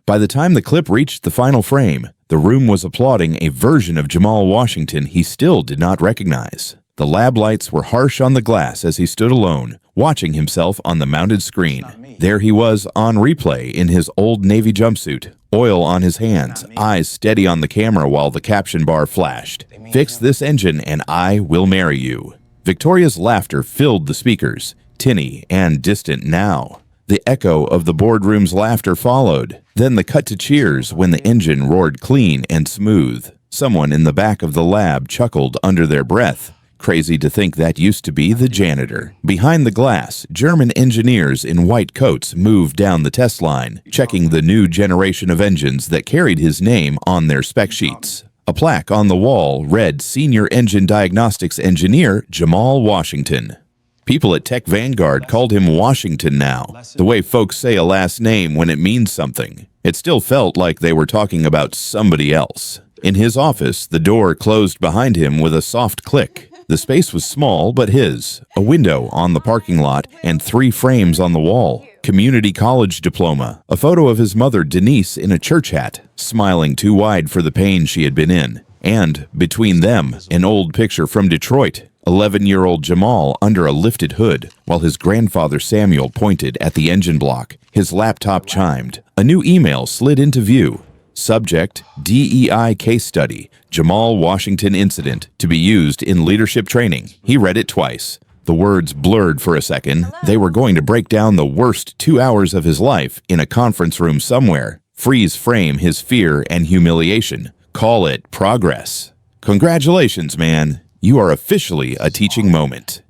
By the time the clip reached the final frame, the room was applauding a version of Jamal Washington he still did not recognize. The lab lights were harsh on the glass as he stood alone, watching himself on the mounted screen. There he was on replay in his old Navy jumpsuit, oil on his hands, eyes steady on the camera while the caption bar flashed. "Fix this engine and I will marry you." Victoria's laughter filled the speakers, tinny and distant now. The echo of the boardroom's laughter followed. Then the cut to cheers when the engine roared clean and smooth. Someone in the back of the lab chuckled under their breath. Crazy to think that used to be the janitor. Behind the glass, German engineers in white coats moved down the test line, checking the new generation of engines that carried his name on their spec sheets. A plaque on the wall read Senior Engine Diagnostics Engineer Jamal Washington. People at Tech Vanguard called him Washington now, the way folks say a last name when it means something. It still felt like they were talking about somebody else. In his office, the door closed behind him with a soft click. The space was small but his, a window on the parking lot and 3 frames on the wall. Community college diploma, a photo of his mother Denise in a church hat, smiling too wide for the pain she had been in. And, between them, an old picture from Detroit, 11-year-old Jamal under a lifted hood, while his grandfather Samuel pointed at the engine block. His laptop chimed. A new email slid into view. Subject, DEI case study, Jamal Washington incident, to be used in leadership training. He read it twice. The words blurred for a second. They were going to break down the worst 2 hours of his life in a conference room somewhere. Freeze frame his fear and humiliation. Call it progress. Congratulations, man. You are officially a teaching moment.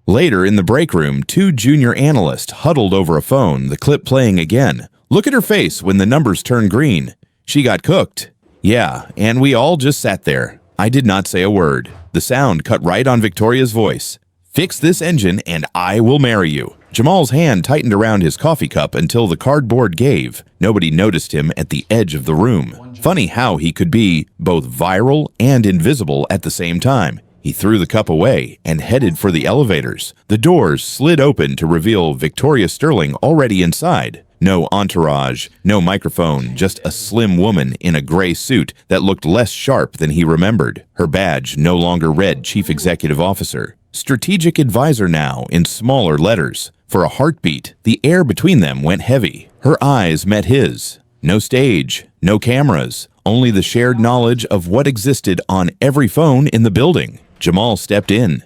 Later in the break room, 2 junior analysts huddled over a phone, the clip playing again. Look at her face when the numbers turn green. She got cooked. Yeah, and we all just sat there. I did not say a word. The sound cut right on Victoria's voice. "Fix this engine and I will marry you." Jamal's hand tightened around his coffee cup until the cardboard gave. Nobody noticed him at the edge of the room. Funny how he could be both viral and invisible at the same time. He threw the cup away and headed for the elevators. The doors slid open to reveal Victoria Sterling already inside. No entourage, no microphone, just a slim woman in a gray suit that looked less sharp than he remembered. Her badge no longer read Chief Executive Officer. Strategic Advisor now in smaller letters. For a heartbeat, the air between them went heavy. Her eyes met his. No stage, no cameras, only the shared knowledge of what existed on every phone in the building. Jamal stepped in.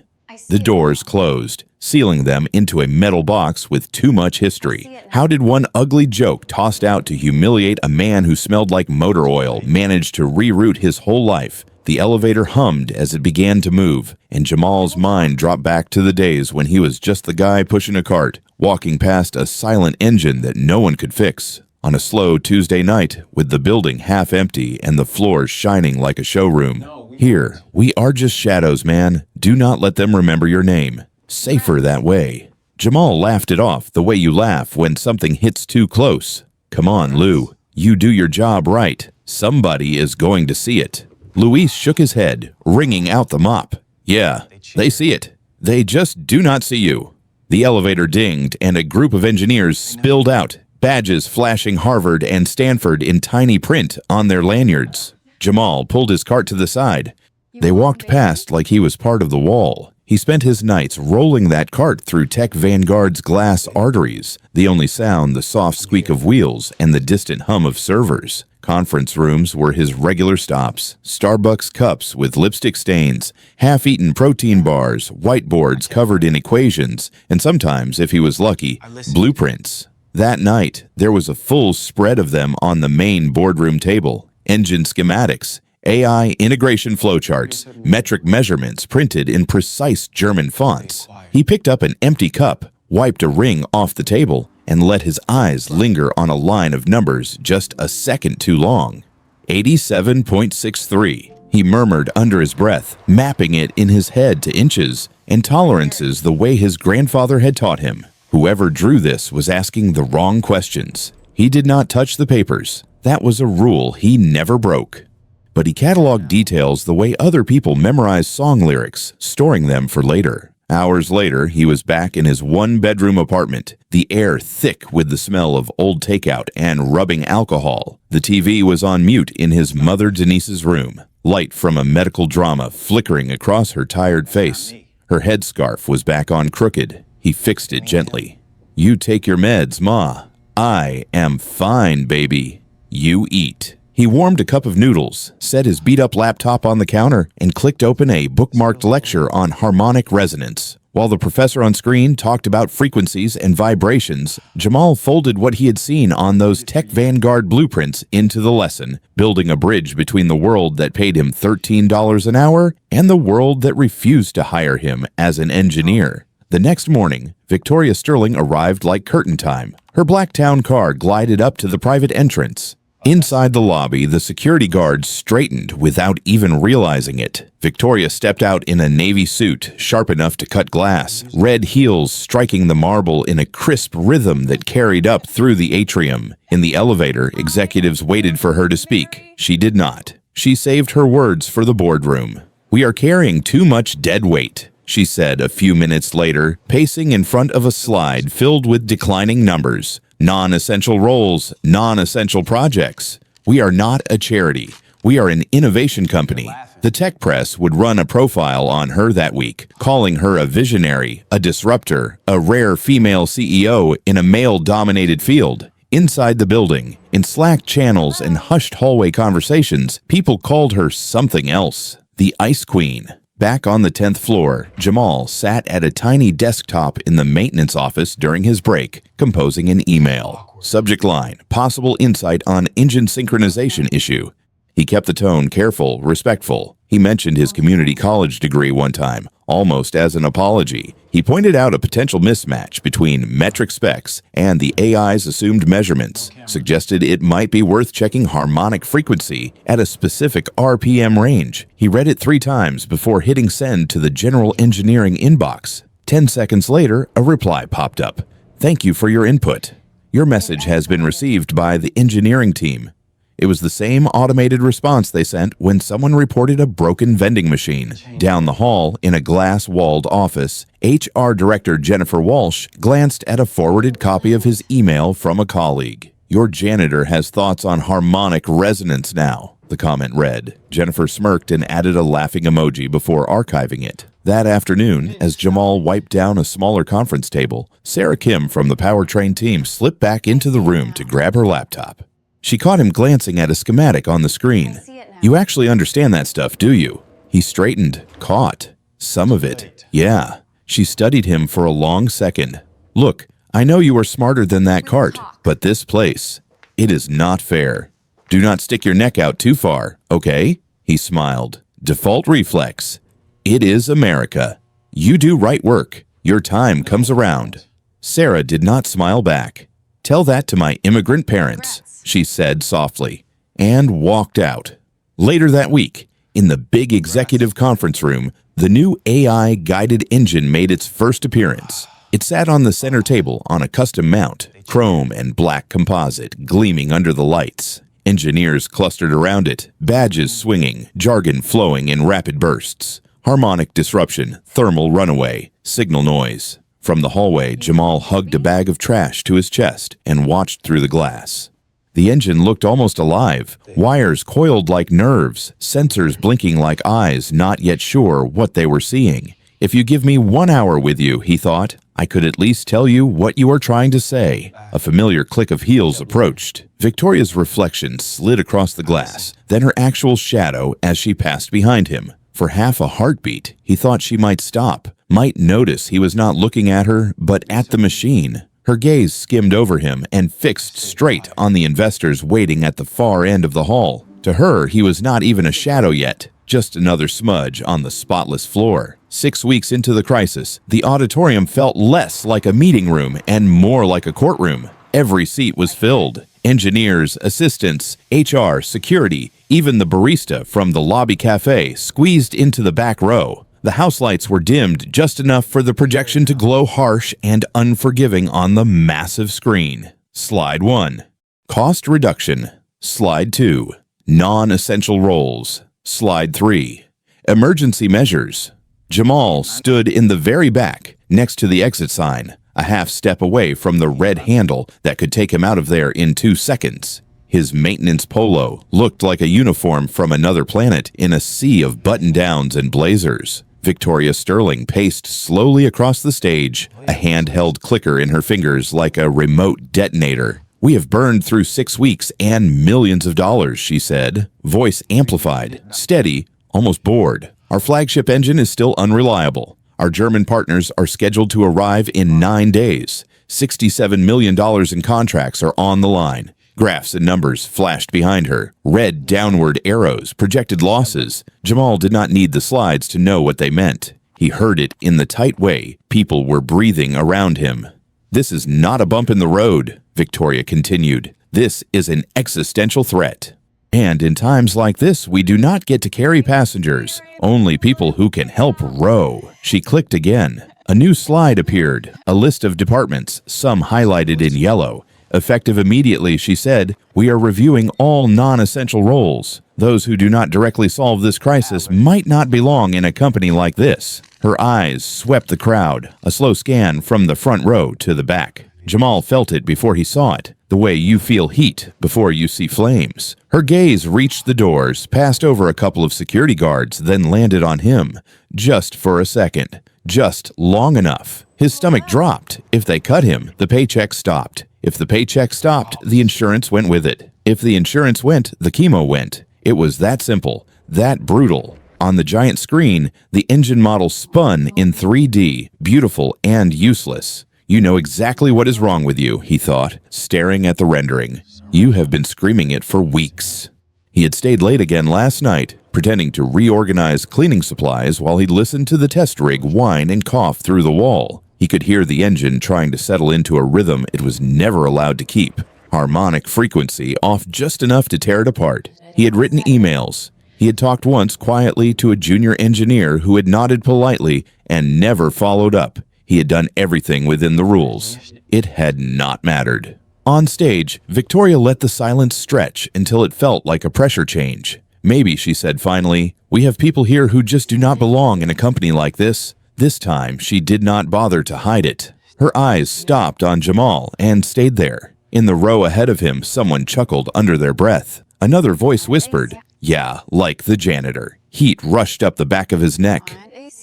The doors closed, sealing them into a metal box with too much history. How did one ugly joke tossed out to humiliate a man who smelled like motor oil manage to reroute his whole life? The elevator hummed as it began to move, and Jamal's mind dropped back to the days when he was just the guy pushing a cart, walking past a silent engine that no one could fix. On a slow Tuesday night, with the building half empty and the floors shining like a showroom. Here, we are just shadows, man. Do not let them remember your name. Safer that way. Jamal laughed it off the way you laugh when something hits too close. Come on, Lou. You do your job right. Somebody is going to see it. Luis shook his head, wringing out the mop. Yeah, they see it. They just do not see you. The elevator dinged, and a group of engineers spilled out, badges flashing Harvard and Stanford in tiny print on their lanyards. Jamal pulled his cart to the side. They walked past like he was part of the wall. He spent his nights rolling that cart through Tech Vanguard's glass arteries, the only sound the soft squeak of wheels and the distant hum of servers. Conference rooms were his regular stops. Starbucks cups with lipstick stains, half-eaten protein bars, whiteboards covered in equations, and sometimes, if he was lucky, blueprints. That night, there was a full spread of them on the main boardroom table. Engine schematics, AI integration flowcharts, metric measurements printed in precise German fonts. He picked up an empty cup, wiped a ring off the table, and let his eyes linger on a line of numbers just a second too long. 87.63, he murmured under his breath, mapping it in his head to inches and tolerances the way his grandfather had taught him. Whoever drew this was asking the wrong questions. He did not touch the papers. That was a rule he never broke. But he cataloged details the way other people memorize song lyrics, storing them for later. Hours later, he was back in his one-bedroom apartment, the air thick with the smell of old takeout and rubbing alcohol. The TV was on mute in his mother Denise's room, light from a medical drama flickering across her tired face. Her headscarf was back on crooked. He fixed it gently. "You take your meds, Ma. I am fine, baby. You eat." He warmed a cup of noodles, set his beat-up laptop on the counter, and clicked open a bookmarked lecture on harmonic resonance. While the professor on screen talked about frequencies and vibrations, Jamal folded what he had seen on those Tech Vanguard blueprints into the lesson, building a bridge between the world that paid him $13 an hour and the world that refused to hire him as an engineer. The next morning, Victoria Sterling arrived like curtain time. Her black town car glided up to the private entrance. Inside the lobby, the security guards straightened without even realizing it. Victoria stepped out in a navy suit, sharp enough to cut glass, red heels striking the marble in a crisp rhythm that carried up through the atrium. In the elevator, executives waited for her to speak. She did not. She saved her words for the boardroom. "We are carrying too much dead weight," she said a few minutes later, pacing in front of a slide filled with declining numbers. Non-essential roles, non-essential projects. We are not a charity. We are an innovation company. The tech press would run a profile on her that week, calling her a visionary, a disruptor, a rare female CEO in a male-dominated field. Inside the building, in Slack channels and hushed hallway conversations, people called her something else. The Ice Queen. Back on the 10th floor, Jamal sat at a tiny desktop in the maintenance office during his break, composing an email. Subject line, possible insight on engine synchronization issue. He kept the tone careful, respectful. He mentioned his community college degree one time, almost as an apology. He pointed out a potential mismatch between metric specs and the AI's assumed measurements, suggested it might be worth checking harmonic frequency at a specific RPM range. He read it 3 times before hitting send to the general engineering inbox. 10 seconds later, a reply popped up. "Thank you for your input. Your message has been received by the engineering team." It was the same automated response they sent when someone reported a broken vending machine. Down the hall, in a glass-walled office, HR Director Jennifer Walsh glanced at a forwarded copy of his email from a colleague. "Your janitor has thoughts on harmonic resonance now," the comment read. Jennifer smirked and added a laughing emoji before archiving it. That afternoon, as Jamal wiped down a smaller conference table, Sarah Kim from the powertrain team slipped back into the room to grab her laptop. She caught him glancing at a schematic on the screen. "You actually understand that stuff, do you?" He straightened. "Caught. Some of it. Yeah." She studied him for a long second. "Look, I know you are smarter than that cart, but this place, it is not fair. Do not stick your neck out too far, okay?" He smiled. "Default reflex. It is America. You do right work. Your time comes around." Sarah did not smile back. "Tell that to my immigrant parents," she said softly, and walked out. Later that week, in the big executive conference room, the new AI-guided engine made its first appearance. It sat on the center table on a custom mount, chrome and black composite gleaming under the lights. Engineers clustered around it, badges swinging, jargon flowing in rapid bursts. Harmonic disruption, thermal runaway, signal noise. From the hallway, Jamal hugged a bag of trash to his chest and watched through the glass. The engine looked almost alive, wires coiled like nerves, sensors blinking like eyes not yet sure what they were seeing. "If you give me 1 hour with you," he thought, "I could at least tell you what you are trying to say." A familiar click of heels approached. Victoria's reflection slid across the glass, then her actual shadow as she passed behind him. For half a heartbeat, he thought she might stop, might notice he was not looking at her, but at the machine. Her gaze skimmed over him and fixed straight on the investors waiting at the far end of the hall. To her, he was not even a shadow yet, just another smudge on the spotless floor. 6 weeks into the crisis, the auditorium felt less like a meeting room and more like a courtroom. Every seat was filled. Engineers, assistants, HR, security, even the barista from the lobby cafe squeezed into the back row. The house lights were dimmed just enough for the projection to glow harsh and unforgiving on the massive screen. Slide 1. Cost reduction. Slide 2. Non-essential roles. Slide 3. Emergency measures. Jamal stood in the very back, next to the exit sign, a half step away from the red handle that could take him out of there in 2 seconds. His maintenance polo looked like a uniform from another planet in a sea of button-downs and blazers. Victoria Sterling paced slowly across the stage, a handheld clicker in her fingers like a remote detonator. "We have burned through 6 weeks and millions of dollars," she said, voice amplified, steady, almost bored. "Our flagship engine is still unreliable. Our German partners are scheduled to arrive in 9 days. $67 million in contracts are on the line." Graphs and numbers flashed behind her. Red downward arrows projected losses. Jamal did not need the slides to know what they meant. He heard it in the tight way people were breathing around him. "This is not a bump in the road," Victoria continued. "This is an existential threat. And in times like this, we do not get to carry passengers, only people who can help row." She clicked again. A new slide appeared, a list of departments, some highlighted in yellow. Effective immediately, she said, "We are reviewing all non-essential roles. Those who do not directly solve this crisis might not belong in a company like this." Her eyes swept the crowd, a slow scan from the front row to the back. Jamal felt it before he saw it, the way you feel heat before you see flames. Her gaze reached the doors, passed over a couple of security guards, then landed on him, just for a second, just long enough. His stomach dropped. If they cut him, the paycheck stopped. If the paycheck stopped, the insurance went with it. If the insurance went, the chemo went. It was that simple, that brutal. On the giant screen, the engine model spun in 3D, beautiful and useless. "You know exactly what is wrong with you," he thought, staring at the rendering. "You have been screaming it for weeks." He had stayed late again last night, pretending to reorganize cleaning supplies while he listened to the test rig whine and cough through the wall. He could hear the engine trying to settle into a rhythm it was never allowed to keep. Harmonic frequency off just enough to tear it apart. He had written emails. He had talked once quietly to a junior engineer who had nodded politely and never followed up. He had done everything within the rules. It had not mattered. On stage, Victoria let the silence stretch until it felt like a pressure change. "Maybe," she said finally, "we have people here who just do not belong in a company like this." This time, she did not bother to hide it. Her eyes stopped on Jamal and stayed there. In the row ahead of him, someone chuckled under their breath. Another voice whispered, "Yeah, like the janitor." Heat rushed up the back of his neck.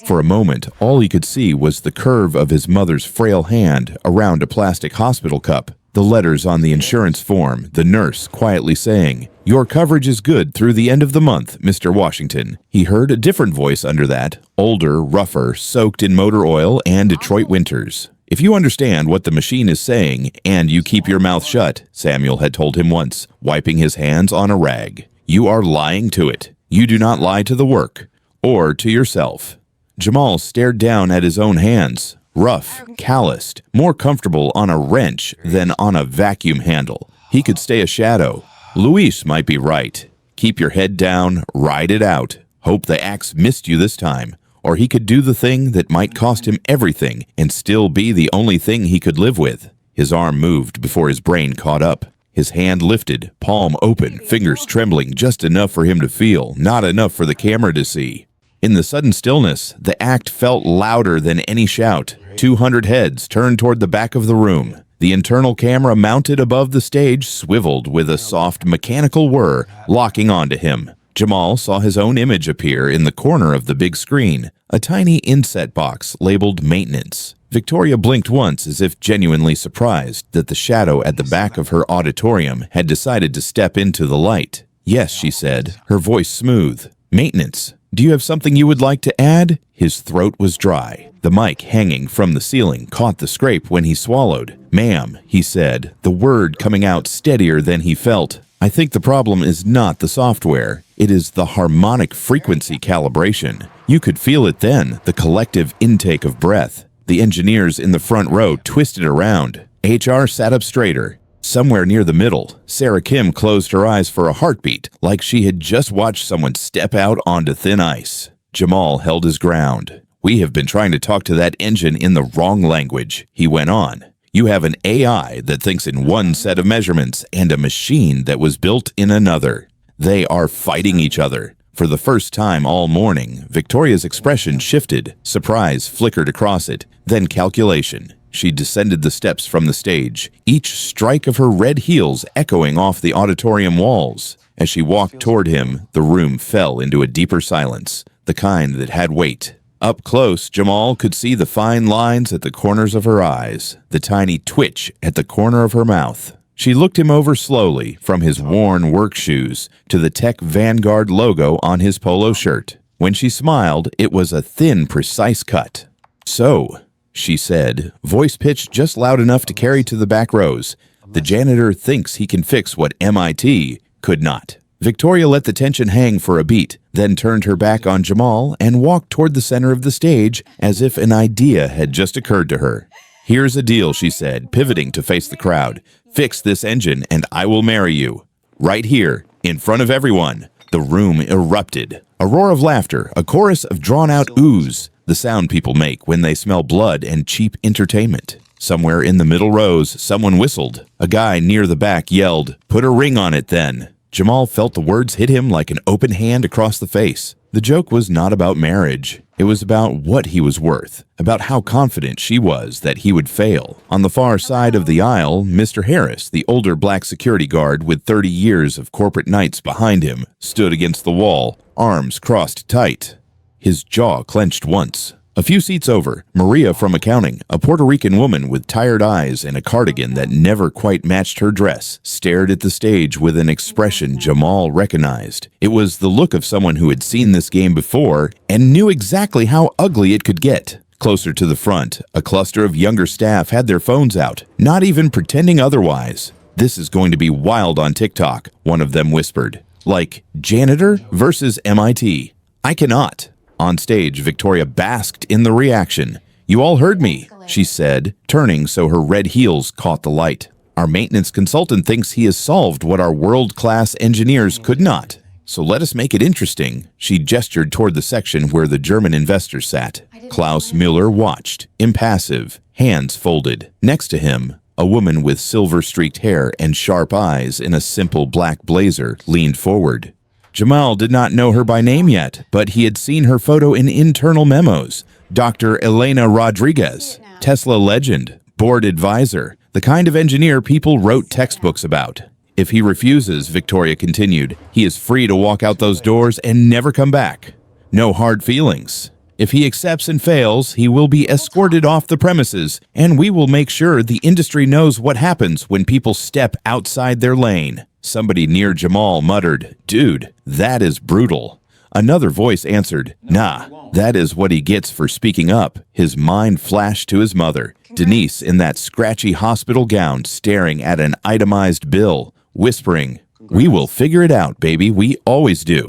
For a moment, all he could see was the curve of his mother's frail hand around a plastic hospital cup. The letters on the insurance form, the nurse quietly saying, "Your coverage is good through the end of the month, Mr. Washington." He heard a different voice under that, older, rougher, soaked in motor oil and Detroit winters. "If you understand what the machine is saying and you keep your mouth shut," Samuel had told him once, wiping his hands on a rag, "you are lying to it. You do not lie to the work or to yourself." Jamal stared down at his own hands. Rough, calloused, more comfortable on a wrench than on a vacuum handle. He could stay a shadow. Luis might be right. Keep your head down, ride it out. Hope the axe missed you this time. Or he could do the thing that might cost him everything and still be the only thing he could live with. His arm moved before his brain caught up. His hand lifted, palm open, fingers trembling just enough for him to feel, not enough for the camera to see. In the sudden stillness, the act felt louder than any shout. 200 heads turned toward the back of the room. The internal camera mounted above the stage swiveled with a soft mechanical whir, locking onto him. Jamal saw his own image appear in the corner of the big screen, a tiny inset box labeled Maintenance. Victoria blinked once as if genuinely surprised that the shadow at the back of her auditorium had decided to step into the light. "Yes," she said, her voice smooth. "Maintenance. Do you have something you would like to add?" His throat was dry. The mic hanging from the ceiling caught the scrape when he swallowed. "Ma'am," he said, the word coming out steadier than he felt. "I think the problem is not the software. It is the harmonic frequency calibration. You could feel it then, the collective intake of breath." The engineers in the front row twisted around. HR sat up straighter. Somewhere near the middle, Sarah Kim closed her eyes for a heartbeat, like she had just watched someone step out onto thin ice. Jamal held his ground. "We have been trying to talk to that engine in the wrong language," he went on. "You have an AI that thinks in one set of measurements and a machine that was built in another. They are fighting each other For the first time all morning, Victoria's expression shifted. Surprise flickered across it, then calculation. She descended the steps from the stage, each strike of her red heels echoing off the auditorium walls. As she walked toward him, the room fell into a deeper silence, the kind that had weight. Up close, Jamal could see the fine lines at the corners of her eyes, the tiny twitch at the corner of her mouth. She looked him over slowly, from his worn work shoes to the Tech Vanguard logo on his polo shirt. When she smiled, it was a thin, precise cut. "So," she said, voice pitched just loud enough to carry to the back rows, "the janitor thinks he can fix what MIT could not." Victoria let the tension hang for a beat, then turned her back on Jamal and walked toward the center of the stage as if an idea had just occurred to her. "Here's a deal," she said, pivoting to face the crowd. "Fix this engine and I will marry you. Right here, in front of everyone." The room erupted. A roar of laughter, a chorus of drawn-out oohs, the sound people make when they smell blood and cheap entertainment. Somewhere in the middle rows, someone whistled. A guy near the back yelled, "Put a ring on it then." Jamal felt the words hit him like an open hand across the face. The joke was not about marriage. It was about what he was worth, about how confident she was that he would fail. On the far side of the aisle, Mr. Harris, the older black security guard with 30 years of corporate nights behind him, stood against the wall, arms crossed tight. His jaw clenched once. A few seats over, Maria from accounting, a Puerto Rican woman with tired eyes and a cardigan that never quite matched her dress, stared at the stage with an expression Jamal recognized. It was the look of someone who had seen this game before and knew exactly how ugly it could get. Closer to the front, a cluster of younger staff had their phones out, not even pretending otherwise. "This is going to be wild on TikTok," one of them whispered. "Like, janitor versus MIT. I cannot." On stage, Victoria basked in the reaction. "You all heard me," she said, turning so her red heels caught the light. "Our maintenance consultant thinks he has solved what our world-class engineers could not. So let us make it interesting." She gestured toward the section where the German investor sat. Klaus Müller watched, impassive, hands folded. Next to him, a woman with silver-streaked hair and sharp eyes in a simple black blazer leaned forward. Jamal did not know her by name yet, but he had seen her photo in internal memos. Dr. Elena Rodriguez, Tesla legend, board advisor, the kind of engineer people wrote textbooks about. "If he refuses," Victoria continued, "he is free to walk out those doors and never come back. No hard feelings. If he accepts and fails, he will be escorted off the premises, and we will make sure the industry knows what happens when people step outside their lane." Somebody near Jamal muttered, "Dude, that is brutal." Another voice answered, "Nah, that is what he gets for speaking up." His mind flashed to his mother, Denise in that scratchy hospital gown staring at an itemized bill, whispering, "We will figure it out, baby, we always do."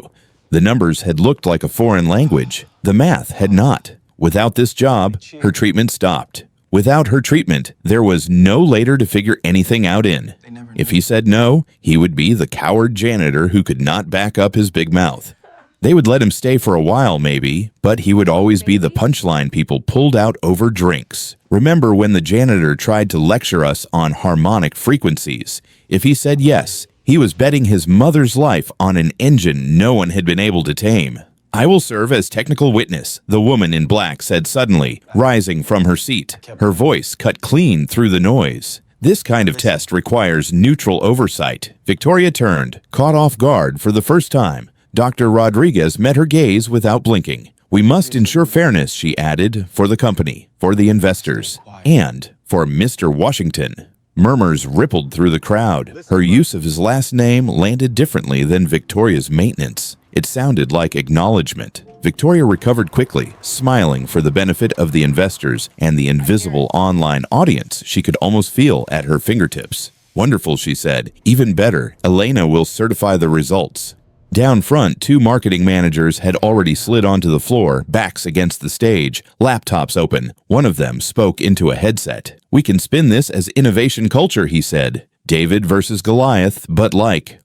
The numbers had looked like a foreign language. The math had not. Without this job, her treatment stopped. Without her treatment, there was no later to figure anything out in. If he said no, he would be the coward janitor who could not back up his big mouth. They would let him stay for a while, maybe, but he would always be the punchline people pulled out over drinks. Remember when the janitor tried to lecture us on harmonic frequencies? If he said yes, he was betting his mother's life on an engine no one had been able to tame. "I will serve as technical witness," the woman in black said suddenly, rising from her seat. Her voice cut clean through the noise. "This kind of test requires neutral oversight." Victoria turned, caught off guard for the first time. Dr. Rodriguez met her gaze without blinking. "We must ensure fairness," she added, "for the company, for the investors, and for Mr. Washington." Murmurs rippled through the crowd. Her use of his last name landed differently than Victoria's maintenance. It sounded like acknowledgement. Victoria recovered quickly, smiling for the benefit of the investors and the invisible online audience she could almost feel at her fingertips. "Wonderful," she said. "Even better, Elena will certify the results." Down front, 2 marketing managers had already slid onto the floor, backs against the stage, laptops open. One of them spoke into a headset. "We can spin this as innovation culture," he said. "David versus Goliath, but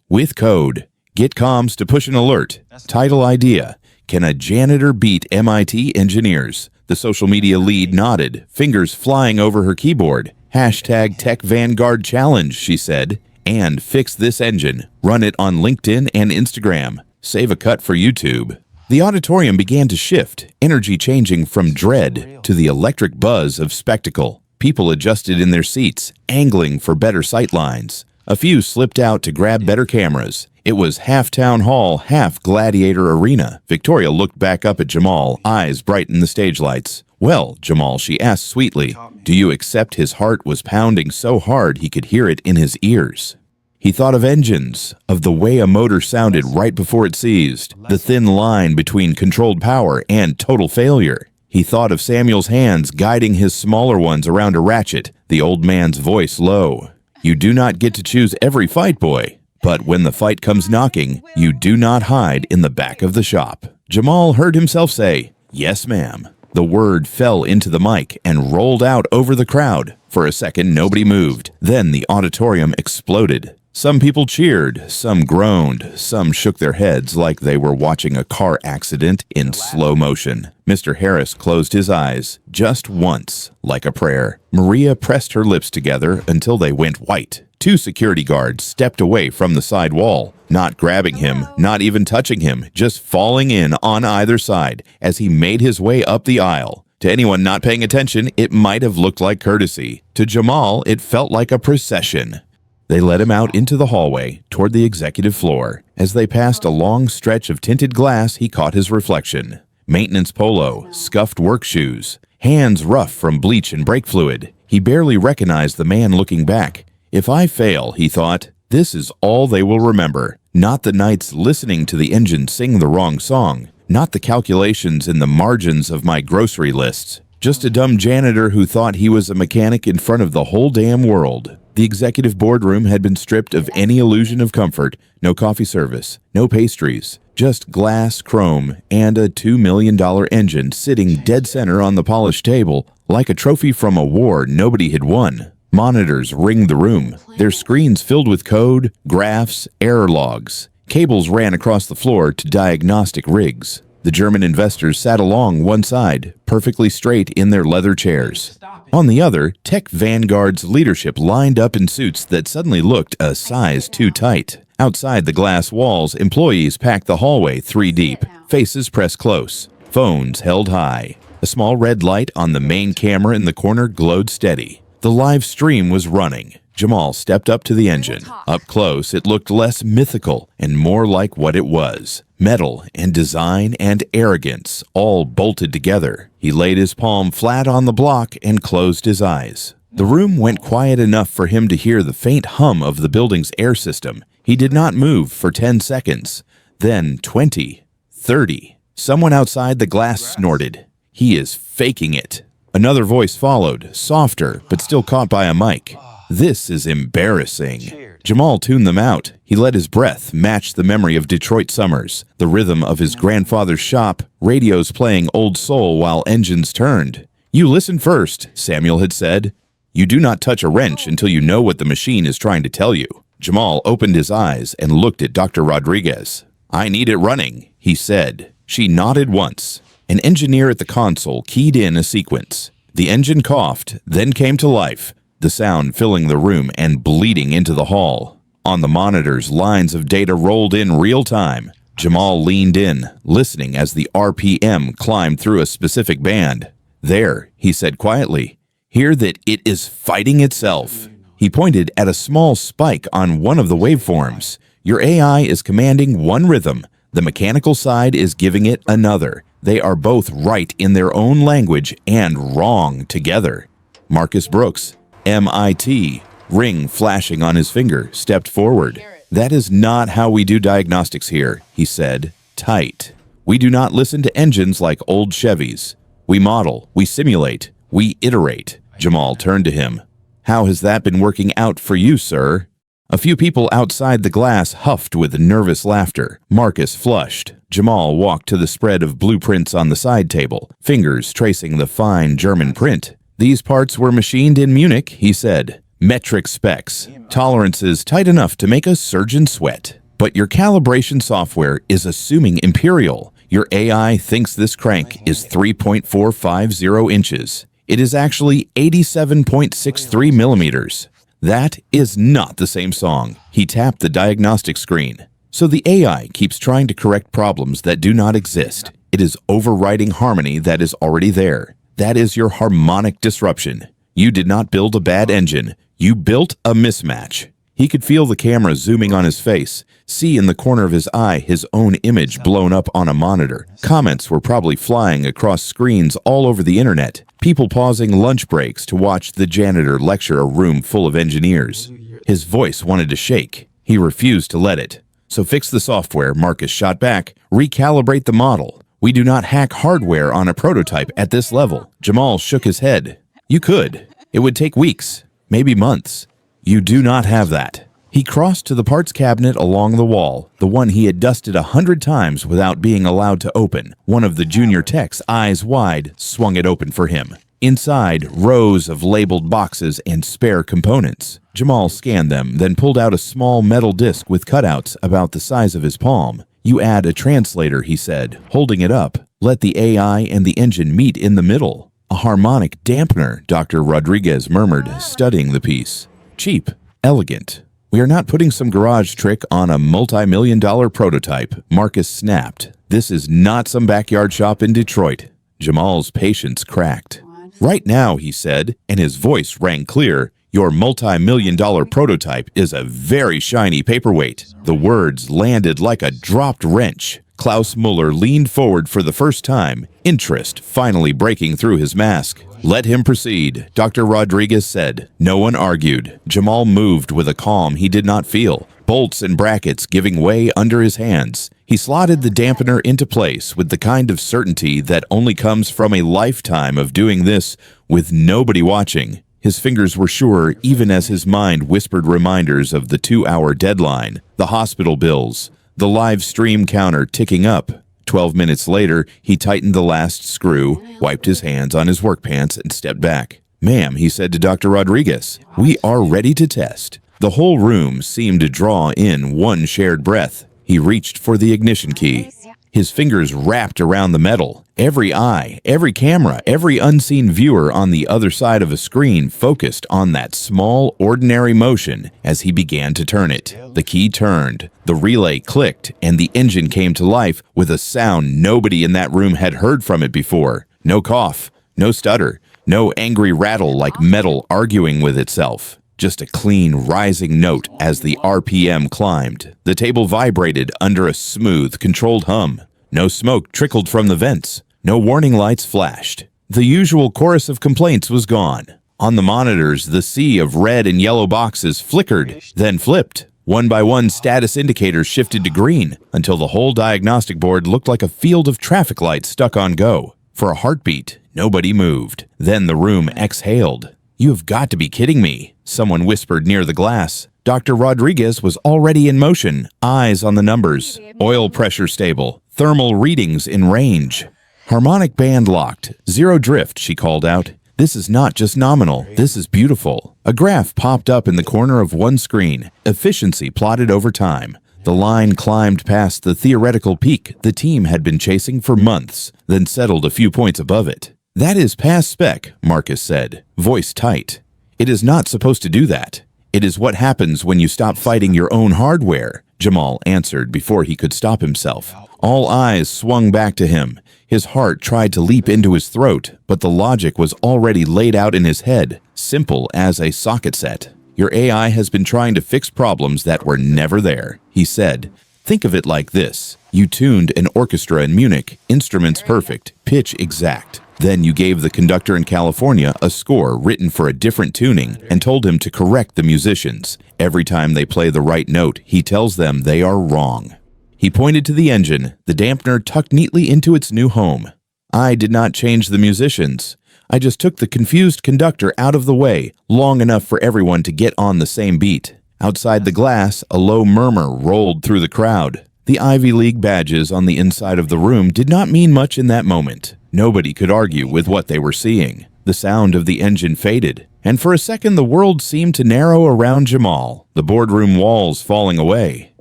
with code. Get comms to push an alert. Title idea: Can a janitor beat MIT engineers?" The social media lead nodded, fingers flying over her keyboard. "Hashtag Tech Vanguard Challenge," she said. "And fix this engine. Run it on LinkedIn and Instagram. Save a cut for YouTube. The auditorium began to shift, energy changing from dread to the electric buzz of spectacle. People adjusted in their seats, angling for better sight lines. A few slipped out to grab better cameras. It was half town hall, half gladiator arena. Victoria looked back up at Jamal, eyes bright in the stage lights. "Well, Jamal," she asked sweetly, "do you accept his heart was pounding so hard he could hear it in his ears?" He thought of engines, of the way a motor sounded right before it seized, the thin line between controlled power and total failure. He thought of Samuel's hands guiding his smaller ones around a ratchet, the old man's voice low. "You do not get to choose every fight, boy, but when the fight comes knocking, you do not hide in the back of the shop." Jamal heard himself say, "Yes, ma'am." The word fell into the mic and rolled out over the crowd. For a second, nobody moved. Then the auditorium exploded. Some people cheered, some groaned, some shook their heads like they were watching a car accident in slow motion. Mr. Harris closed his eyes, just once, like a prayer. Maria pressed her lips together until they went white. Two security guards stepped away from the side wall, not grabbing him, not even touching him, just falling in on either side as he made his way up the aisle. To anyone not paying attention, it might have looked like courtesy. To Jamal, it felt like a procession. They led him out into the hallway, toward the executive floor. As they passed a long stretch of tinted glass, he caught his reflection. Maintenance polo, scuffed work shoes, hands rough from bleach and brake fluid. He barely recognized the man looking back. "If I fail," he thought, "this is all they will remember. Not the nights listening to the engine sing the wrong song. Not the calculations in the margins of my grocery lists. Just a dumb janitor who thought he was a mechanic in front of the whole damn world." The executive boardroom had been stripped of any illusion of comfort. No coffee service, no pastries, just glass, chrome, and a $2 million engine sitting dead center on the polished table, like a trophy from a war nobody had won. Monitors ringed the room, their screens filled with code, graphs, error logs. Cables ran across the floor to diagnostic rigs. The German investors sat along one side, perfectly straight in their leather chairs. On the other, Tech Vanguard's leadership lined up in suits that suddenly looked a size too tight. Outside the glass walls, employees packed the hallway 3 deep, faces pressed close, phones held high. A small red light on the main camera in the corner glowed steady. The live stream was running. Jamal stepped up to the engine. Up close, it looked less mythical and more like what it was. Metal and design and arrogance all bolted together. He laid his palm flat on the block and closed his eyes. The room went quiet enough for him to hear the faint hum of the building's air system. He did not move for 10 seconds. Then 20, 30. Someone outside the glass snorted. "He is faking it." Another voice followed, softer but still caught by a mic. "This is embarrassing." Jamal tuned them out. He let his breath match the memory of Detroit summers, the rhythm of his grandfather's shop, radios playing old soul while engines turned. "You listen first," Samuel had said. "You do not touch a wrench until you know what the machine is trying to tell you." Jamal opened his eyes and looked at Dr. Rodriguez. "I need it running," he said. She nodded once. An engineer at the console keyed in a sequence. The engine coughed, then came to life, the sound filling the room and bleeding into the hall. On the monitors, lines of data rolled in real time. Jamal leaned in, listening as the RPM climbed through a specific band. "There," he said quietly. "Hear that it is fighting itself." He pointed at a small spike on one of the waveforms. "Your AI is commanding one rhythm. The mechanical side is giving it another. They are both right in their own language and wrong together." Marcus Brooks, MIT, ring flashing on his finger, stepped forward. "That is not how we do diagnostics here," he said, tight. "We do not listen to engines like old Chevys. We model, we simulate, we iterate." Jamal turned to him. "How has that been working out for you, sir?" A few people outside the glass huffed with nervous laughter. Marcus flushed. Jamal walked to the spread of blueprints on the side table, fingers tracing the fine German print. "These parts were machined in Munich," he said. "Metric specs, tolerances tight enough to make a surgeon sweat. But your calibration software is assuming imperial. Your AI thinks this crank is 3.450 inches. It is actually 87.63 millimeters. That is not the same song." He tapped the diagnostic screen. So the AI keeps trying to correct problems that do not exist. It is overriding harmony that is already there. That is your harmonic disruption. You did not build a bad engine. You built a mismatch. He could feel the camera zooming on his face, see in the corner of his eye his own image blown up on a monitor. Comments were probably flying across screens all over the internet. People pausing lunch breaks to watch the janitor lecture a room full of engineers. His voice wanted to shake. He refused to let it. So fix the software, Marcus shot back. Recalibrate the model. We do not hack hardware on a prototype at this level. Jamal shook his head. You could. It would take weeks, maybe months. You do not have that. He crossed to the parts cabinet along the wall, the one he had dusted 100 times without being allowed to open. One of the junior techs, eyes wide, swung it open for him. Inside, rows of labeled boxes and spare components. Jamal scanned them, then pulled out a small metal disc with cutouts about the size of his palm. You add a translator, he said, holding it up. Let the AI and the engine meet in the middle. A harmonic dampener, Dr. Rodriguez murmured, studying the piece. Cheap, elegant. We are not putting some garage trick on a multi-million-dollar prototype, Marcus snapped. This is not some backyard shop in Detroit. Jamal's patience cracked. Right now, he said, and his voice rang clear, your multi-million-dollar prototype is a very shiny paperweight. The words landed like a dropped wrench. Klaus Muller leaned forward for the first time, interest finally breaking through his mask. Let him proceed, Dr. Rodriguez said. No one argued. Jamal moved with a calm he did not feel, bolts and brackets giving way under his hands. He slotted the dampener into place with the kind of certainty that only comes from a lifetime of doing this with nobody watching. His fingers were sure even as his mind whispered reminders of the 2-hour deadline, the hospital bills, the live stream counter ticking up. 12 minutes later, he tightened the last screw, wiped his hands on his work pants, and stepped back. Ma'am, he said to Dr. Rodriguez, we are ready to test. The whole room seemed to draw in one shared breath. He reached for the ignition key. His fingers wrapped around the metal. Every eye, every camera, every unseen viewer on the other side of a screen focused on that small, ordinary motion as he began to turn it. The key turned, the relay clicked, and the engine came to life with a sound nobody in that room had heard from it before. No cough, no stutter, no angry rattle like metal arguing with itself. Just a clean, rising note as the RPM climbed. The table vibrated under a smooth, controlled hum. No smoke trickled from the vents. No warning lights flashed. The usual chorus of complaints was gone. On the monitors, the sea of red and yellow boxes flickered, then flipped. One by one, status indicators shifted to green until the whole diagnostic board looked like a field of traffic lights stuck on go. For a heartbeat, nobody moved. Then the room exhaled. You have got to be kidding me, someone whispered near the glass. Dr. Rodriguez was already in motion, eyes on the numbers. Oil pressure stable, thermal readings in range. Harmonic band locked, zero drift, she called out. This is not just nominal, this is beautiful. A graph popped up in the corner of one screen, efficiency plotted over time. The line climbed past the theoretical peak the team had been chasing for months, then settled a few points above it. That is past spec, Marcus said, voice tight. It is not supposed to do that. It is what happens when you stop fighting your own hardware, Jamal answered before he could stop himself. All eyes swung back to him. His heart tried to leap into his throat, but the logic was already laid out in his head, simple as a socket set. Your AI has been trying to fix problems that were never there, he said. Think of it like this. You tuned an orchestra in Munich, instruments perfect, pitch exact. Then you gave the conductor in California a score written for a different tuning and told him to correct the musicians. Every time they play the right note, he tells them they are wrong. He pointed to the engine, the dampener tucked neatly into its new home. I did not change the musicians. I just took the confused conductor out of the way, long enough for everyone to get on the same beat. Outside the glass, a low murmur rolled through the crowd. The Ivy League badges on the inside of the room did not mean much in that moment. Nobody could argue with what they were seeing. The sound of the engine faded, and for a second the world seemed to narrow around Jamal, the boardroom walls falling away.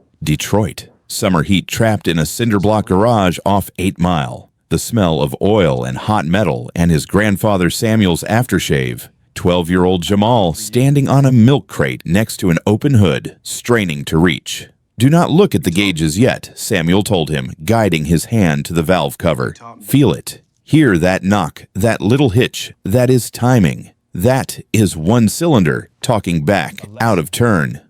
Detroit. Summer heat trapped in a cinder-block garage off 8 Mile. The smell of oil and hot metal and his grandfather Samuel's aftershave. 12-year-old Jamal standing on a milk crate next to an open hood, straining to reach. "Do not look at the gauges yet," Samuel told him, guiding his hand to the valve cover. "Feel it. Hear that knock, that little hitch. That is timing. That is one cylinder, talking back, out of turn."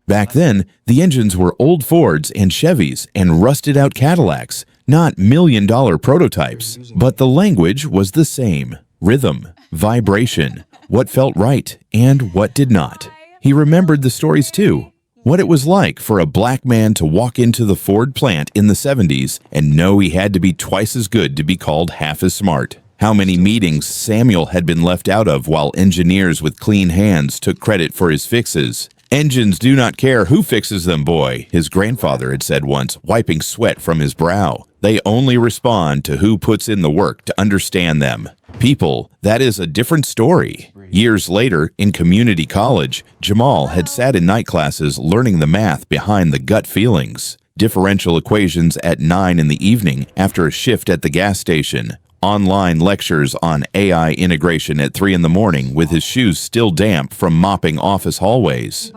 Back then, the engines were old Fords and Chevys and rusted-out Cadillacs, not million-dollar prototypes. But the language was the same. Rhythm, vibration, what felt right and what did not. He remembered the stories too. What it was like for a black man to walk into the Ford plant in the 70s and know he had to be twice as good to be called half as smart. How many meetings Samuel had been left out of while engineers with clean hands took credit for his fixes. "Engines do not care who fixes them, boy," his grandfather had said once, wiping sweat from his brow. "They only respond to who puts in the work to understand them. People, that is a different story." Years later, in community college, Jamal had sat in night classes learning the math behind the gut feelings. Differential equations at 9 in the evening after a shift at the gas station. Online lectures on AI integration at 3 in the morning with his shoes still damp from mopping office hallways.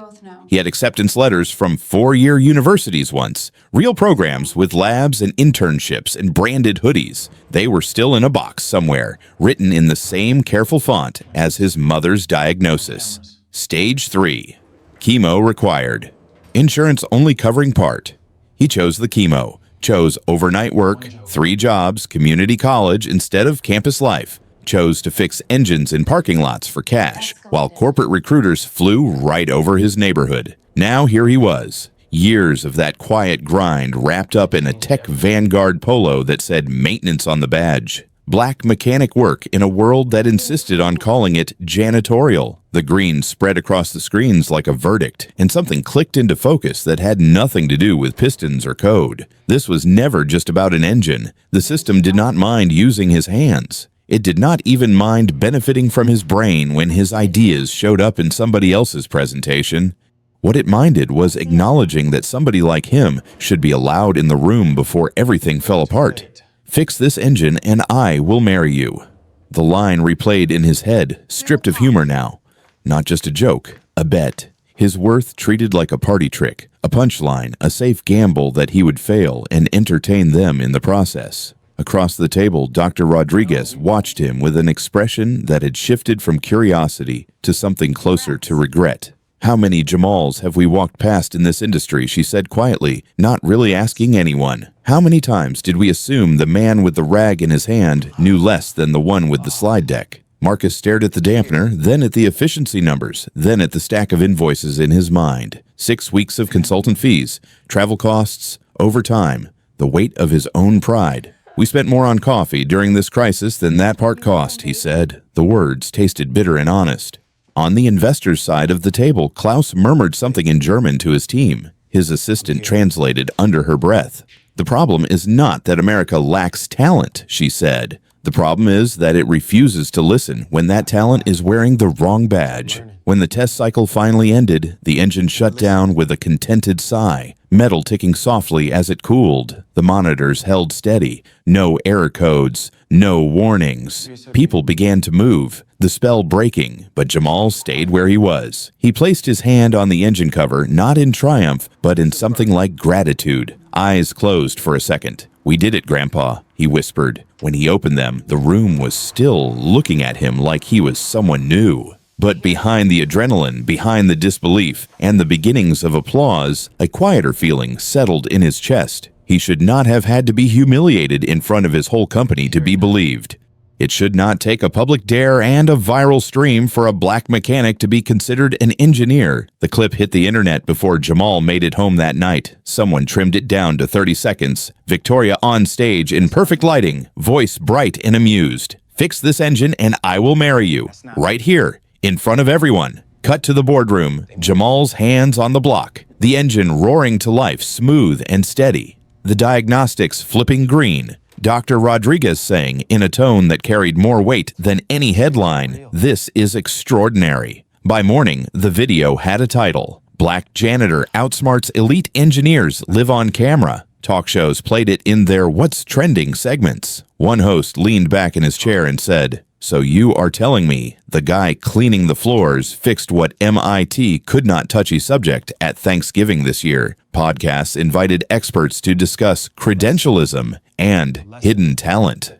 He had acceptance letters from 4-year universities once, real programs with labs and internships and branded hoodies. They were still in a box somewhere, written in the same careful font as his mother's diagnosis. Stage 3. Chemo required. Insurance only covering part. He chose the chemo. Chose overnight work, 3 jobs, community college instead of campus life. Chose to fix engines in parking lots for cash, while corporate recruiters flew right over his neighborhood. Now here he was. Years of that quiet grind wrapped up in a tech Vanguard polo that said maintenance on the badge. Black mechanic work in a world that insisted on calling it janitorial. The green spread across the screens like a verdict, and something clicked into focus that had nothing to do with pistons or code. This was never just about an engine. The system did not mind using his hands. It did not even mind benefiting from his brain when his ideas showed up in somebody else's presentation. What it minded was acknowledging that somebody like him should be allowed in the room before everything fell apart. "Fix this engine and I will marry you." The line replayed in his head, stripped of humor now. Not just a joke, a bet. His worth treated like a party trick, a punchline, a safe gamble that he would fail and entertain them in the process. Across the table, Dr. Rodriguez watched him with an expression that had shifted from curiosity to something closer to regret. "How many Jamals have we walked past in this industry?" she said quietly, not really asking anyone. "How many times did we assume the man with the rag in his hand knew less than the one with the slide deck?" Marcus stared at the dampener, then at the efficiency numbers, then at the stack of invoices in his mind. 6 weeks of consultant fees, travel costs, overtime, the weight of his own pride. "We spent more on coffee during this crisis than that part cost," he said. The words tasted bitter and honest. On the investor's side of the table, Klaus murmured something in German to his team. His assistant translated under her breath. "The problem is not that America lacks talent," she said. "The problem is that it refuses to listen when that talent is wearing the wrong badge." When the test cycle finally ended, the engine shut down with a contented sigh, metal ticking softly as it cooled. The monitors held steady. No error codes, no warnings. People began to move, the spell breaking, but Jamal stayed where he was. He placed his hand on the engine cover, not in triumph, but in something like gratitude. Eyes closed for a second. "We did it, Grandpa," he whispered. When he opened them, the room was still looking at him like he was someone new. But behind the adrenaline, behind the disbelief, and the beginnings of applause, a quieter feeling settled in his chest. He should not have had to be humiliated in front of his whole company to be believed. It should not take a public dare and a viral stream for a black mechanic to be considered an engineer. The clip hit the internet before Jamal made it home that night. Someone trimmed it down to 30 seconds. Victoria on stage in perfect lighting, voice bright and amused. "Fix this engine and I will marry you. Right here. In front of everyone." Cut to the boardroom, Jamal's hands on the block, the engine roaring to life, smooth and steady. The diagnostics flipping green. Dr. Rodriguez saying, in a tone that carried more weight than any headline, "This is extraordinary." By morning, the video had a title. "Black Janitor Outsmarts Elite Engineers Live on Camera." Talk shows played it in their What's Trending segments. One host leaned back in his chair and said, So you are telling me the guy cleaning the floors fixed what MIT could not touchy subject at Thanksgiving this year. Podcasts invited experts to discuss credentialism and hidden talent.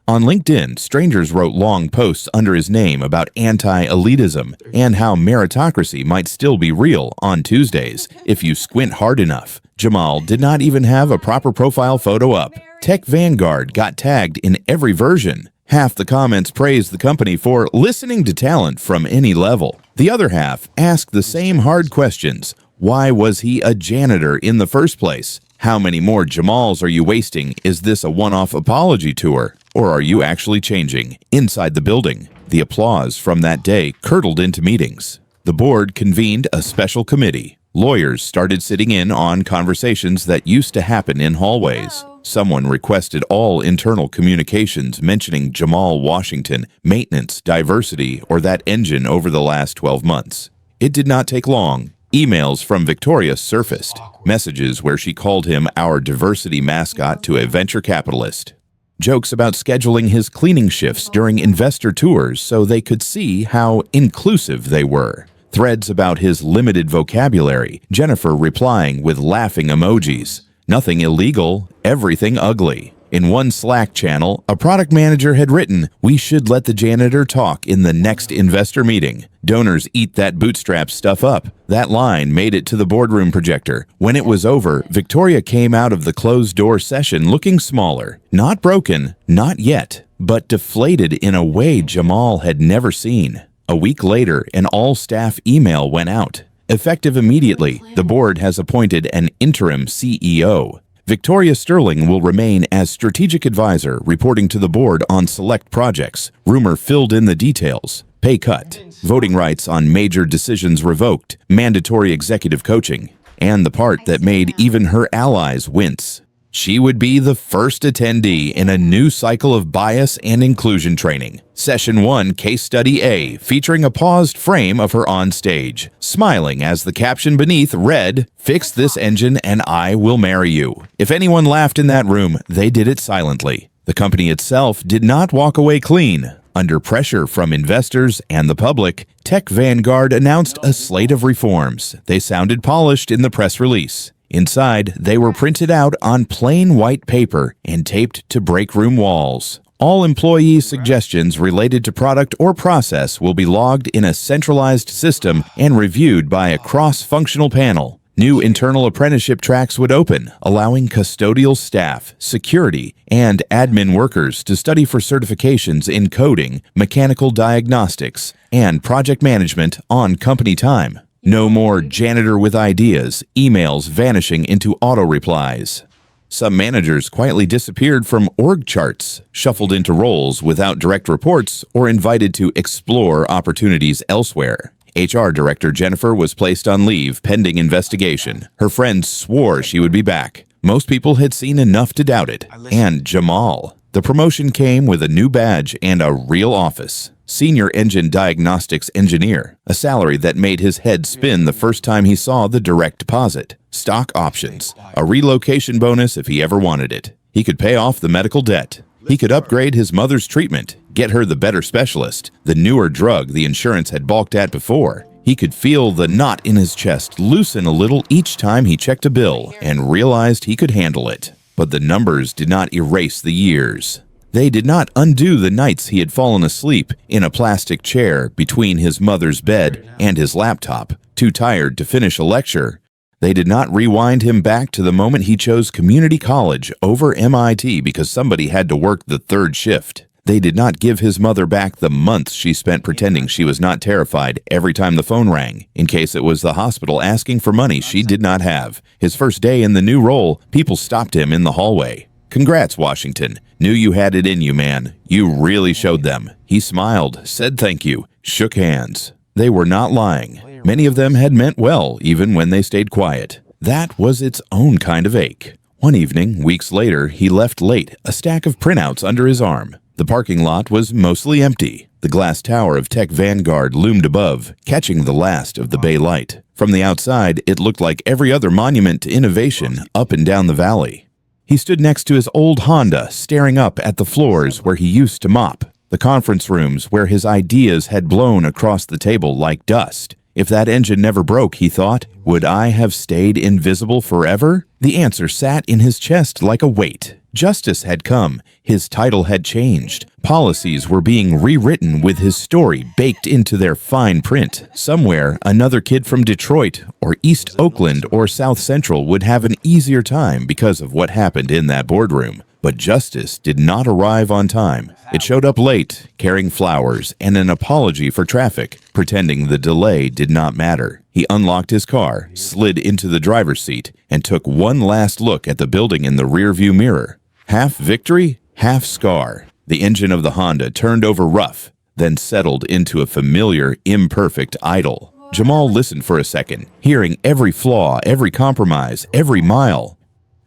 On LinkedIn, strangers wrote long posts under his name about anti-elitism and how meritocracy might still be real on Tuesdays if you squint hard enough. Jamal did not even have a proper profile photo up. Tech Vanguard got tagged in every version. Half the comments praised the company for listening to talent from any level. The other half asked the same hard questions. Why was he a janitor in the first place? How many more Jamals are you wasting? Is this a one-off apology tour? Or are you actually changing? Inside the building, the applause from that day curdled into meetings. The board convened a special committee. Lawyers started sitting in on conversations that used to happen in hallways. Someone requested all internal communications mentioning Jamal Washington, maintenance, diversity, or that engine over the last 12 months. It did not take long. Emails from Victoria surfaced, messages where she called him our diversity mascot to a venture capitalist. Jokes about scheduling his cleaning shifts during investor tours so they could see how inclusive they were. Threads about his limited vocabulary, Jennifer replying with laughing emojis. Nothing illegal, everything ugly. In one Slack channel, a product manager had written, "We should let the janitor talk in the next investor meeting. Donors eat that bootstrap stuff up." That line made it to the boardroom projector. When it was over, Victoria came out of the closed-door session looking smaller. Not broken, not yet, but deflated in a way Jamal had never seen. A week later, an all-staff email went out. Effective immediately, the board has appointed an interim CEO. Victoria Sterling will remain as strategic advisor, reporting to the board on select projects. Rumor filled in the details. Pay cut, voting rights on major decisions revoked, mandatory executive coaching, and the part that made even her allies wince. She would be the first attendee in a new cycle of bias and inclusion training. Session 1, Case Study A, featuring a paused frame of her on stage, smiling as the caption beneath read, "Fix this engine and I will marry you." If anyone laughed in that room, they did it silently. The company itself did not walk away clean. Under pressure from investors and the public, Tech Vanguard announced a slate of reforms. They sounded polished in the press release. Inside, they were printed out on plain white paper and taped to break room walls. All employee suggestions related to product or process will be logged in a centralized system and reviewed by a cross-functional panel. New internal apprenticeship tracks would open, allowing custodial staff, security, and admin workers to study for certifications in coding, mechanical diagnostics, and project management on company time. No more janitor with ideas, emails vanishing into auto-replies. Some managers quietly disappeared from org charts, shuffled into roles without direct reports, or invited to explore opportunities elsewhere. HR Director Jennifer was placed on leave pending investigation. Her friends swore she would be back. Most people had seen enough to doubt it. And Jamal. The promotion came with a new badge and a real office. Senior Engine Diagnostics Engineer, a salary that made his head spin the first time he saw the direct deposit. Stock options, a relocation bonus if he ever wanted it. He could pay off the medical debt. He could upgrade his mother's treatment, get her the better specialist, the newer drug the insurance had balked at before. He could feel the knot in his chest loosen a little each time he checked a bill and realized he could handle it. But the numbers did not erase the years. They did not undo the nights he had fallen asleep in a plastic chair between his mother's bed and his laptop, too tired to finish a lecture. They did not rewind him back to the moment he chose community college over MIT because somebody had to work the third shift. They did not give his mother back the months she spent pretending she was not terrified every time the phone rang, in case it was the hospital asking for money she did not have. His first day in the new role, people stopped him in the hallway. "Congrats, Washington. Knew you had it in you, man. You really showed them." He smiled, said thank you, shook hands. They were not lying. Many of them had meant well, even when they stayed quiet. That was its own kind of ache. One evening, weeks later, he left late, a stack of printouts under his arm. The parking lot was mostly empty. The glass tower of Tech Vanguard loomed above, catching the last of the bay light. From the outside, it looked like every other monument to innovation up and down the valley. He stood next to his old Honda, staring up at the floors where he used to mop. the conference rooms where his ideas had blown across the table like dust. If that engine never broke, he thought, would I have stayed invisible forever? The answer sat in his chest like a weight. Justice had come. His title had changed. Policies were being rewritten with his story baked into their fine print. Somewhere, another kid from Detroit or East Oakland or South Central would have an easier time because of what happened in that boardroom. But justice did not arrive on time. It showed up late, carrying flowers and an apology for traffic, pretending the delay did not matter. He unlocked his car, slid into the driver's seat, and took one last look at the building in the rearview mirror. Half victory, half scar. The engine of the Honda turned over rough, then settled into a familiar, imperfect idle. Jamal listened for a second, hearing every flaw, every compromise, every mile.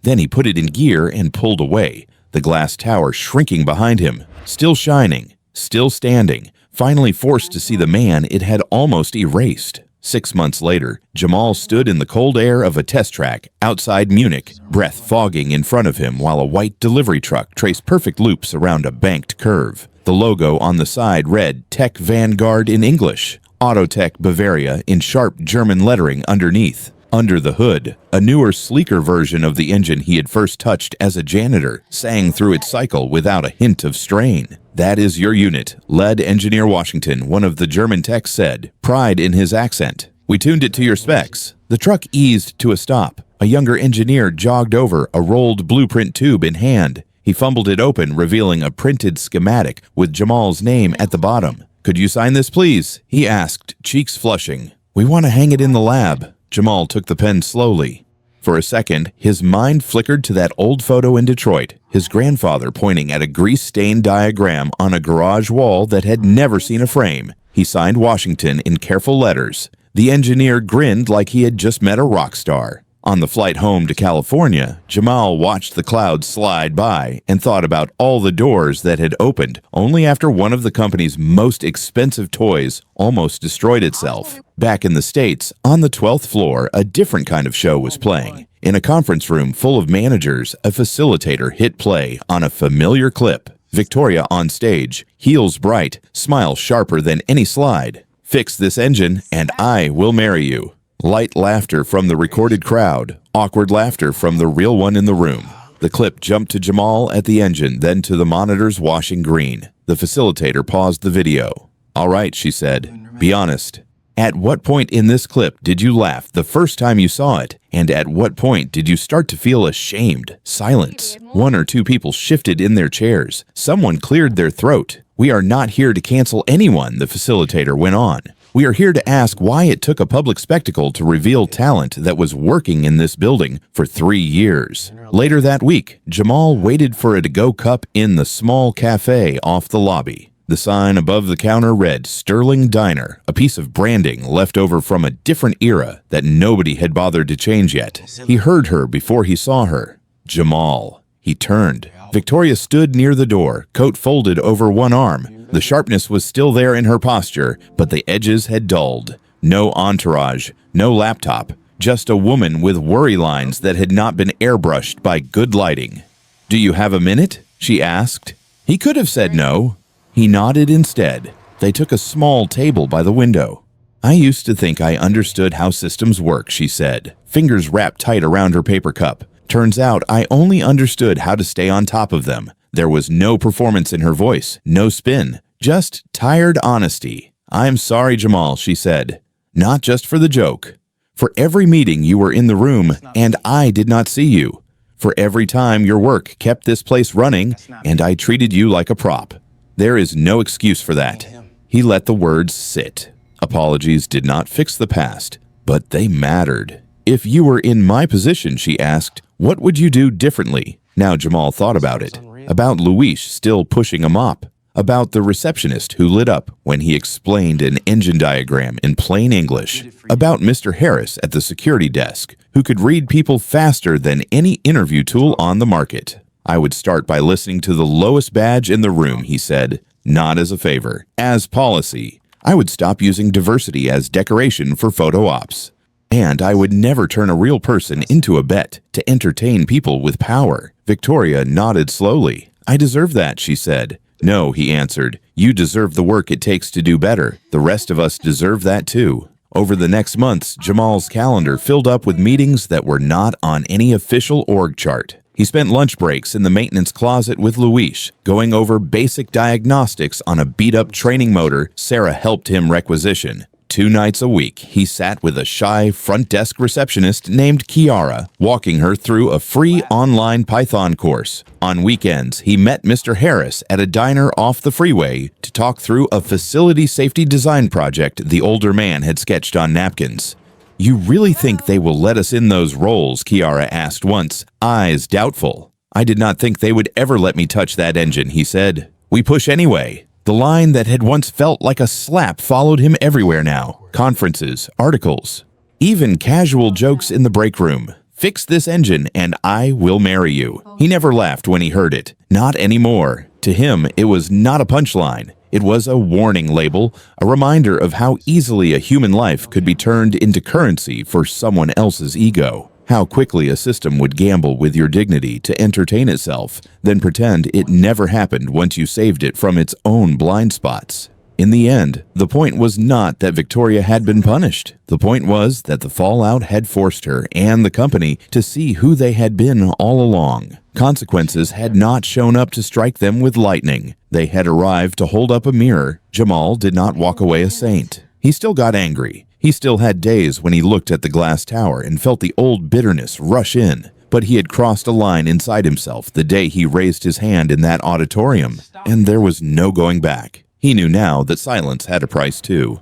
Then he put it in gear and pulled away, the glass tower shrinking behind him, still shining, still standing, finally forced to see the man it had almost erased. 6 months later, Jamal stood in the cold air of a test track outside Munich, breath fogging in front of him while a white delivery truck traced perfect loops around a banked curve. The logo on the side read Tech Vanguard in English, Autotech Bavaria in sharp German lettering underneath. Under the hood, a newer, sleeker version of the engine he had first touched as a janitor sang through its cycle without a hint of strain. "That is your unit, Lead Engineer Washington," one of the German techs said, pride in his accent. "We tuned it to your specs." The truck eased to a stop. A younger engineer jogged over, a rolled blueprint tube in hand. He fumbled it open, revealing a printed schematic with Jamal's name at the bottom. "Could you sign this, please?" he asked, cheeks flushing. "We want to hang it in the lab." Jamal took the pen slowly. For a second, his mind flickered to that old photo in Detroit, his grandfather pointing at a grease-stained diagram on a garage wall that had never seen a frame. He signed Washington in careful letters. The engineer grinned like he had just met a rock star. On the flight home to California, Jamal watched the clouds slide by and thought about all the doors that had opened only after one of the company's most expensive toys almost destroyed itself. Back in the States, on the 12th floor, a different kind of show was playing. In a conference room full of managers, a facilitator hit play on a familiar clip. Victoria on stage, heels bright, smile sharper than any slide. "Fix this engine, and I will marry you." Light laughter from the recorded crowd, awkward laughter from the real one in the room. The clip jumped to Jamal at the engine, then to the monitors washing green. The facilitator paused the video. "All right," she said. "Be honest. At what point in this clip did you laugh the first time you saw it? And at what point did you start to feel ashamed?" Silence. One or two people shifted in their chairs. Someone cleared their throat. "We are not here to cancel anyone," the facilitator went on. "We are here to ask why it took a public spectacle to reveal talent that was working in this building for 3 years. Later that week, Jamal waited for a to-go cup in the small cafe off the lobby. The sign above the counter read Sterling Diner, a piece of branding left over from a different era that nobody had bothered to change yet. He heard her before he saw her. Jamal. He turned. Victoria stood near the door, coat folded over one arm. The sharpness was still there in her posture, but the edges had dulled. No entourage, no laptop, just a woman with worry lines that had not been airbrushed by good lighting. "Do you have a minute?" she asked. He could have said no. He nodded instead. They took a small table by the window. "I used to think I understood how systems work," she said, fingers wrapped tight around her paper cup. "Turns out I only understood how to stay on top of them." There was no performance in her voice, no spin, just tired honesty. "I'm sorry, Jamal," she said. "Not just for the joke. For every meeting you were in the room and I did not see you. For every time your work kept this place running and I treated you like a prop. There is no excuse for that." He let the words sit. Apologies did not fix the past, but they mattered. "If you were in my position," she asked, "what would you do differently?" Now Jamal thought about it. About Luis still pushing a mop. About the receptionist who lit up when he explained an engine diagram in plain English. About Mr. Harris at the security desk, who could read people faster than any interview tool on the market. "I would start by listening to the lowest badge in the room," he said. "Not as a favor, as policy. I would stop using diversity as decoration for photo ops. And I would never turn a real person into a bet to entertain people with power." Victoria nodded slowly. "I deserve that," she said. "No," he answered. "You deserve the work it takes to do better. The rest of us deserve that too." Over the next months, Jamal's calendar filled up with meetings that were not on any official org chart. He spent lunch breaks in the maintenance closet with Luis, going over basic diagnostics on a beat-up training motor Sarah helped him requisition. 2 nights a week, he sat with a shy front desk receptionist named Kiara, walking her through a free online Python course. On weekends, he met Mr. Harris at a diner off the freeway to talk through a facility safety design project the older man had sketched on napkins. "You really think they will let us in those roles?" Kiara asked once, eyes doubtful. "I did not think they would ever let me touch that engine," he said. "We push anyway." The line that had once felt like a slap followed him everywhere now. Conferences, articles, even casual jokes in the break room. "Fix this engine and I will marry you." He never laughed when he heard it. Not anymore. To him, it was not a punchline. It was a warning label, a reminder of how easily a human life could be turned into currency for someone else's ego. How quickly a system would gamble with your dignity to entertain itself, then pretend it never happened once you saved it from its own blind spots. In the end, the point was not that Victoria had been punished. The point was that the fallout had forced her and the company to see who they had been all along. Consequences had not shown up to strike them with lightning. They had arrived to hold up a mirror. Jamal did not walk away a saint. He still got angry. He still had days when he looked at the glass tower and felt the old bitterness rush in. But he had crossed a line inside himself the day he raised his hand in that auditorium, and there was no going back. He knew now that silence had a price too,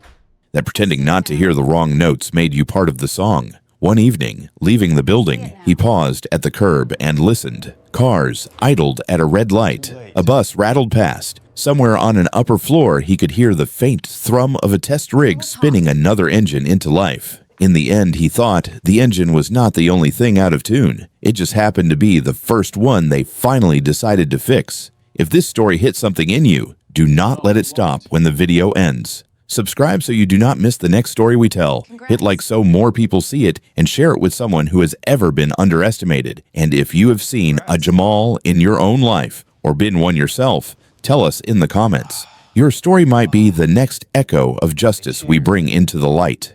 that pretending not to hear the wrong notes made you part of the song. One evening, leaving the building, he paused at the curb and listened. Cars idled at a red light. A bus rattled past. Somewhere on an upper floor, he could hear the faint thrum of a test rig spinning another engine into life. In the end, he thought, the engine was not the only thing out of tune. It just happened to be the first one they finally decided to fix. If this story hit something in you, do not let it stop when the video ends. Subscribe so you do not miss the next story we tell. Hit like so more people see it, and share it with someone who has ever been underestimated. And if you have seen a Jamal in your own life, or been one yourself, tell us in the comments. Your story might be the next echo of justice we bring into the light.